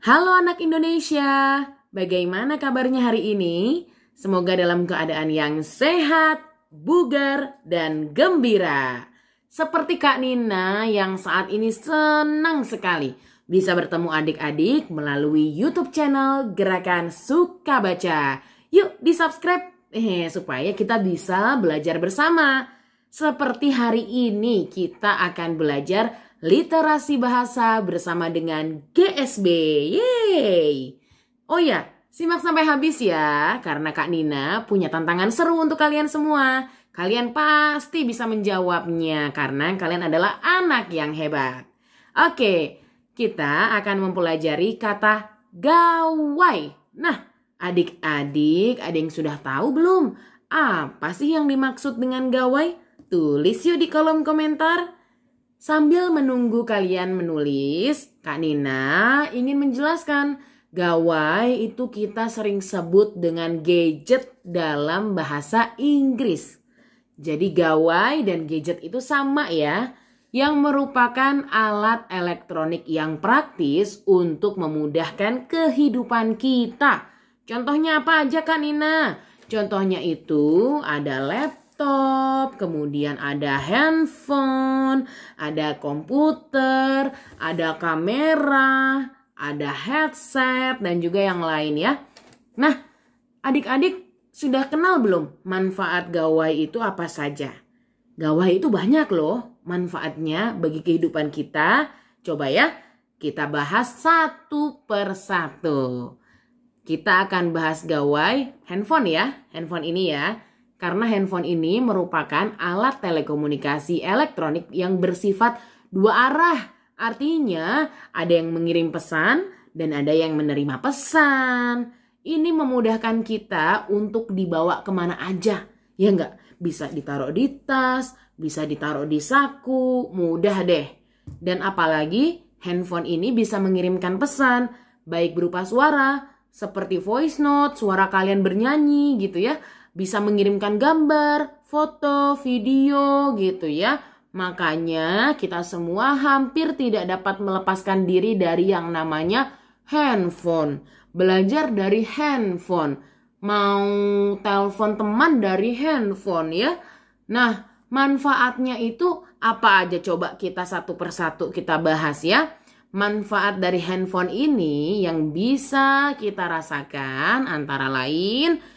Halo anak Indonesia, bagaimana kabarnya hari ini? Semoga dalam keadaan yang sehat, bugar, dan gembira. Seperti Kak Nina yang saat ini senang sekali bisa bertemu adik-adik melalui YouTube channel Gerakan Suka Baca. Yuk di-subscribe supaya kita bisa belajar bersama. Seperti hari ini kita akan belajar literasi bahasa bersama dengan GSB. Yeay! Oh ya, simak sampai habis ya, karena Kak Nina punya tantangan seru untuk kalian semua. Kalian pasti bisa menjawabnya karena kalian adalah anak yang hebat. Oke, kita akan mempelajari kata gawai. Nah, adik-adik, ada yang sudah tahu belum? Apa sih yang dimaksud dengan gawai? Tulis yuk di kolom komentar. Sambil menunggu kalian menulis, Kak Nina ingin menjelaskan gawai itu kita sering sebut dengan gadget dalam bahasa Inggris. Jadi gawai dan gadget itu sama ya, yang merupakan alat elektronik yang praktis untuk memudahkan kehidupan kita. Contohnya apa aja Kak Nina? Contohnya itu ada laptop, kemudian ada handphone, ada komputer, ada kamera, ada headset, dan juga yang lain ya. Nah, adik-adik sudah kenal belum manfaat gawai itu apa saja? Gawai itu banyak loh manfaatnya bagi kehidupan kita. Coba ya, kita bahas satu persatu. Kita akan bahas gawai handphone ya, handphone ini ya. Karena handphone ini merupakan alat telekomunikasi elektronik yang bersifat dua arah. Artinya ada yang mengirim pesan dan ada yang menerima pesan. Ini memudahkan kita untuk dibawa kemana aja. Ya enggak? Bisa ditaruh di tas, bisa ditaruh di saku, mudah deh. Dan apalagi handphone ini bisa mengirimkan pesan, baik berupa suara, seperti voice note, suara kalian bernyanyi gitu ya. Bisa mengirimkan gambar, foto, video gitu ya. Makanya kita semua hampir tidak dapat melepaskan diri dari yang namanya handphone. Belajar dari handphone. Mau telepon teman dari handphone ya. Nah, manfaatnya itu apa aja? Coba kita satu persatu kita bahas ya. Manfaat dari handphone ini yang bisa kita rasakan antara lain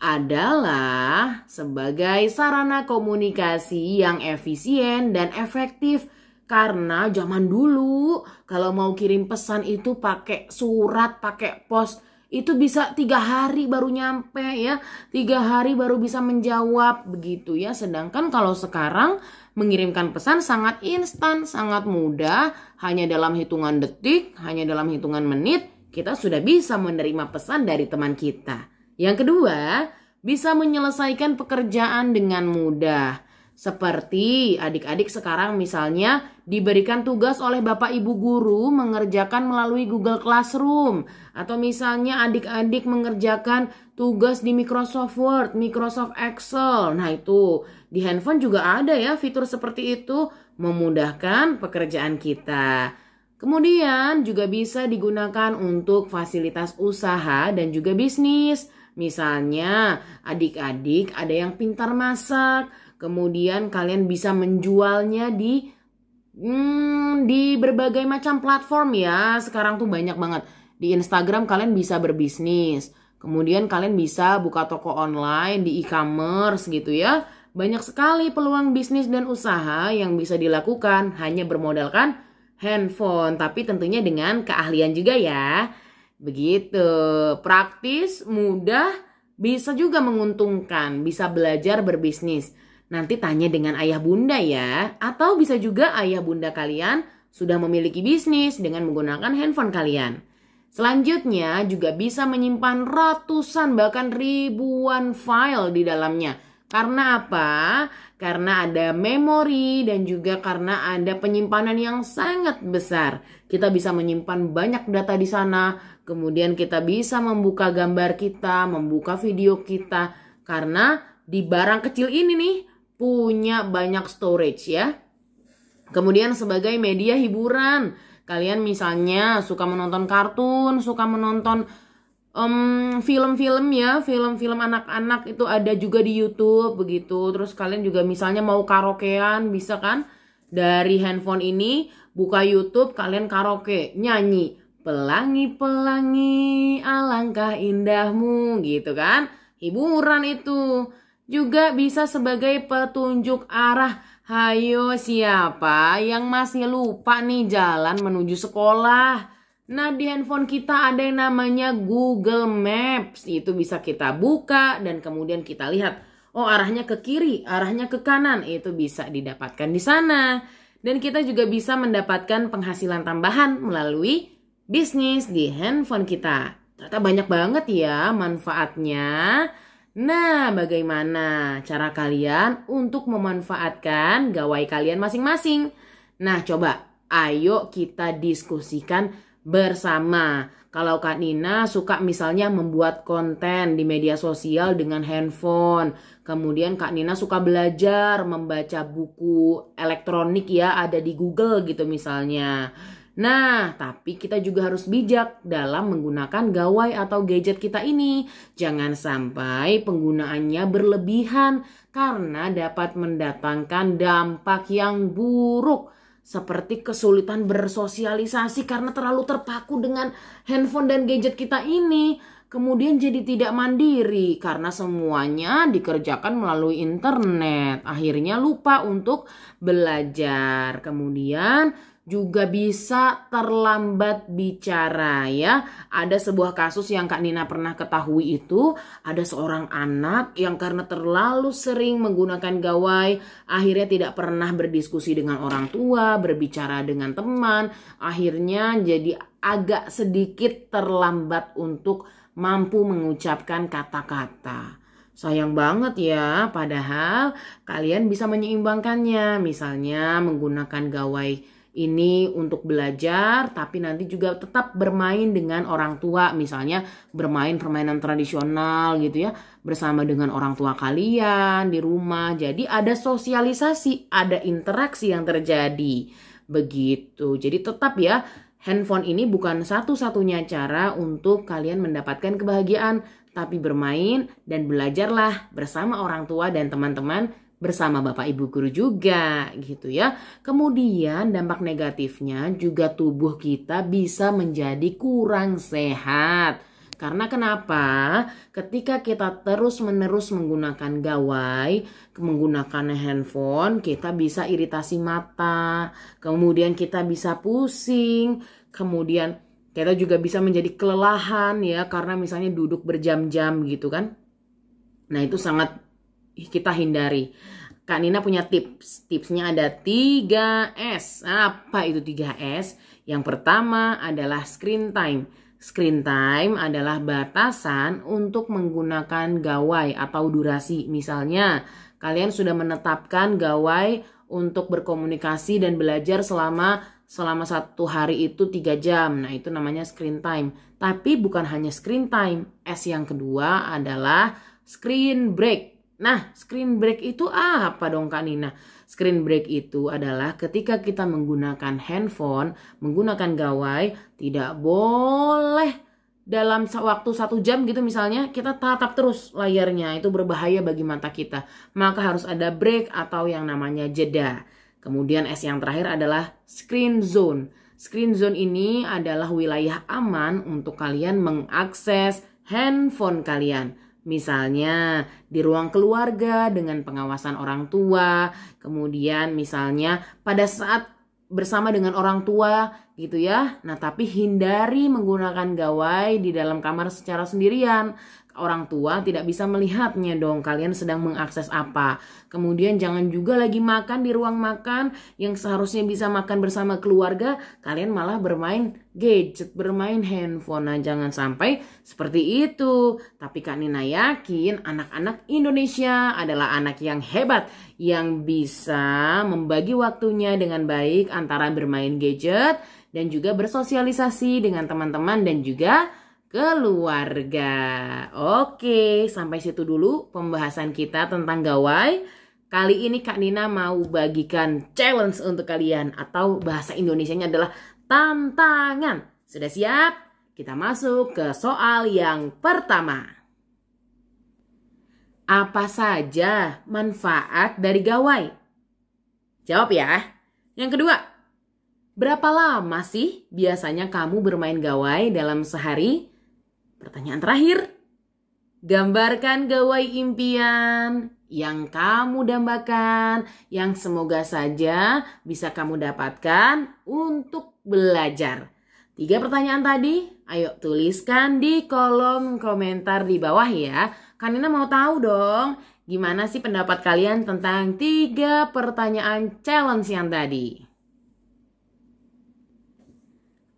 adalah sebagai sarana komunikasi yang efisien dan efektif. Karena zaman dulu kalau mau kirim pesan itu pakai surat, pakai pos, itu bisa 3 hari baru nyampe ya. 3 hari baru bisa menjawab begitu ya. Sedangkan kalau sekarang mengirimkan pesan sangat instan, sangat mudah. Hanya dalam hitungan detik, hanya dalam hitungan menit, kita sudah bisa menerima pesan dari teman kita. Yang kedua, bisa menyelesaikan pekerjaan dengan mudah. Seperti adik-adik sekarang misalnya diberikan tugas oleh Bapak Ibu guru mengerjakan melalui Google Classroom. Atau misalnya adik-adik mengerjakan tugas di Microsoft Word, Microsoft Excel. Nah itu di handphone juga ada ya fitur seperti itu, memudahkan pekerjaan kita. Kemudian juga bisa digunakan untuk fasilitas usaha dan juga bisnis. Misalnya adik-adik ada yang pintar masak, kemudian kalian bisa menjualnya di berbagai macam platform ya. Sekarang tuh banyak banget. Di Instagram kalian bisa berbisnis. Kemudian kalian bisa buka toko online di e-commerce gitu ya. Banyak sekali peluang bisnis dan usaha yang bisa dilakukan hanya bermodalkan handphone. Tapi tentunya dengan keahlian juga ya. Begitu, praktis, mudah, bisa juga menguntungkan, bisa belajar berbisnis. Nanti tanya dengan ayah bunda ya, atau bisa juga ayah bunda kalian sudah memiliki bisnis dengan menggunakan handphone kalian. Selanjutnya juga bisa menyimpan ratusan bahkan ribuan file di dalamnya. Karena apa? Karena ada memori dan juga karena ada penyimpanan yang sangat besar. Kita bisa menyimpan banyak data di sana. Kemudian kita bisa membuka gambar kita, membuka video kita. Karena di barang kecil ini nih punya banyak storage ya. Kemudian sebagai media hiburan. Kalian misalnya suka menonton kartun, suka menonton film-film ya, film-film anak-anak itu ada juga di YouTube begitu. Terus kalian juga misalnya mau karaokean, bisa kan? Dari handphone ini buka YouTube, kalian karaoke, nyanyi pelangi-pelangi alangkah indahmu gitu kan. Hiburan itu. Juga bisa sebagai petunjuk arah. Hayo, siapa yang masih lupa nih jalan menuju sekolah? Nah, di handphone kita ada yang namanya Google Maps. Itu bisa kita buka dan kemudian kita lihat, oh arahnya ke kiri, arahnya ke kanan. Itu bisa didapatkan di sana. Dan kita juga bisa mendapatkan penghasilan tambahan melalui bisnis di handphone kita. Ternyata banyak banget ya manfaatnya. Nah, bagaimana cara kalian untuk memanfaatkan gawai kalian masing-masing? Nah, coba ayo kita diskusikan bersama. Kalau Kak Nina suka misalnya membuat konten di media sosial dengan handphone. Kemudian Kak Nina suka belajar membaca buku elektronik ya, ada di Google gitu misalnya. Nah, tapi kita juga harus bijak dalam menggunakan gawai atau gadget kita ini. Jangan sampai penggunaannya berlebihan karena dapat mendatangkan dampak yang buruk. Seperti kesulitan bersosialisasi karena terlalu terpaku dengan handphone dan gadget kita ini. Kemudian jadi tidak mandiri karena semuanya dikerjakan melalui internet. Akhirnya lupa untuk belajar. Kemudian juga bisa terlambat bicara ya. Ada sebuah kasus yang Kak Nina pernah ketahui itu. Ada seorang anak yang karena terlalu sering menggunakan gawai, akhirnya tidak pernah berdiskusi dengan orang tua, berbicara dengan teman. Akhirnya jadi agak sedikit terlambat untuk mampu mengucapkan kata-kata. Sayang banget ya, padahal kalian bisa menyeimbangkannya. Misalnya menggunakan gawai ini untuk belajar, tapi nanti juga tetap bermain dengan orang tua. Misalnya bermain permainan tradisional gitu ya, bersama dengan orang tua kalian di rumah. Jadi ada sosialisasi, ada interaksi yang terjadi. Begitu. Jadi tetap ya, handphone ini bukan satu-satunya cara untuk kalian mendapatkan kebahagiaan. Tapi bermain dan belajarlah bersama orang tua dan teman-teman, bersama Bapak Ibu Guru juga gitu ya. Kemudian dampak negatifnya juga tubuh kita bisa menjadi kurang sehat. Karena kenapa? Ketika kita terus-menerus menggunakan gawai, menggunakan handphone, kita bisa iritasi mata, kemudian kita bisa pusing, kemudian kita juga bisa menjadi kelelahan ya karena misalnya duduk berjam-jam gitu kan. Nah, itu sangat kita hindari. Kak Nina punya tips. Tipsnya ada 3S. Apa itu 3S? Yang pertama adalah screen time. Screen time adalah batasan untuk menggunakan gawai atau durasi. Misalnya, kalian sudah menetapkan gawai untuk berkomunikasi dan belajar selama satu hari itu 3 jam. Nah, itu namanya screen time. Tapi bukan hanya screen time. S yang kedua adalah screen break. Nah, screen break itu apa dong Kak Nina? Screen break itu adalah ketika kita menggunakan handphone, menggunakan gawai, tidak boleh dalam waktu 1 jam gitu misalnya kita tatap terus layarnya. Itu berbahaya bagi mata kita. Maka harus ada break atau yang namanya jeda. Kemudian S yang terakhir adalah screen zone. Screen zone ini adalah wilayah aman untuk kalian mengakses handphone kalian. Misalnya di ruang keluarga dengan pengawasan orang tua, kemudian misalnya pada saat bersama dengan orang tua gitu ya. Nah, tapi hindari menggunakan gawai di dalam kamar secara sendirian. Orang tua tidak bisa melihatnya dong kalian sedang mengakses apa. Kemudian jangan juga lagi makan di ruang makan yang seharusnya bisa makan bersama keluarga, kalian malah bermain gadget, bermain handphone. Nah, jangan sampai seperti itu. Tapi Kak Nina yakin anak-anak Indonesia adalah anak yang hebat, yang bisa membagi waktunya dengan baik antara bermain gadget dan juga bersosialisasi dengan teman-teman dan juga keluarga. Oke, sampai situ dulu pembahasan kita tentang gawai. Kali ini Kak Nina mau bagikan challenge untuk kalian, atau bahasa Indonesianya adalah tantangan. Sudah siap? Kita masuk ke soal yang pertama. Apa saja manfaat dari gawai? Jawab ya. Yang kedua, berapa lama sih biasanya kamu bermain gawai dalam sehari? Pertanyaan terakhir, gambarkan gawai impian yang kamu dambakan, yang semoga saja bisa kamu dapatkan untuk belajar. 3 pertanyaan tadi, ayo tuliskan di kolom komentar di bawah ya. Kanina mau tahu dong, gimana sih pendapat kalian tentang 3 pertanyaan challenge yang tadi?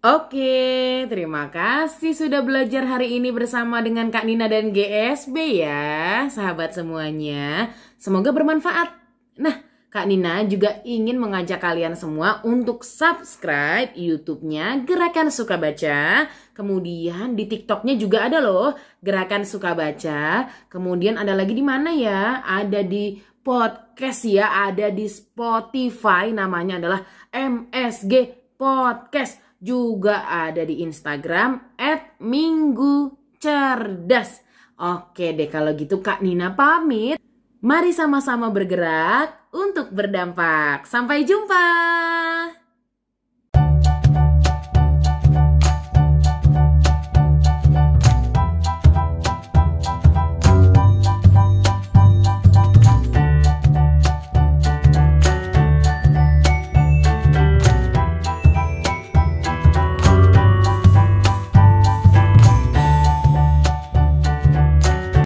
Oke, terima kasih sudah belajar hari ini bersama dengan Kak Nina dan GSB ya, sahabat semuanya. Semoga bermanfaat. Nah, Kak Nina juga ingin mengajak kalian semua untuk subscribe YouTube-nya Gerakan Suka Baca. Kemudian di TikTok-nya juga ada loh, Gerakan Suka Baca. Kemudian ada lagi di mana ya? Ada di podcast ya, ada di Spotify, namanya adalah MSG Podcast. Juga ada di Instagram @minggucerdas. Oke deh, kalau gitu Kak Nina pamit. Mari sama-sama bergerak untuk berdampak. Sampai jumpa.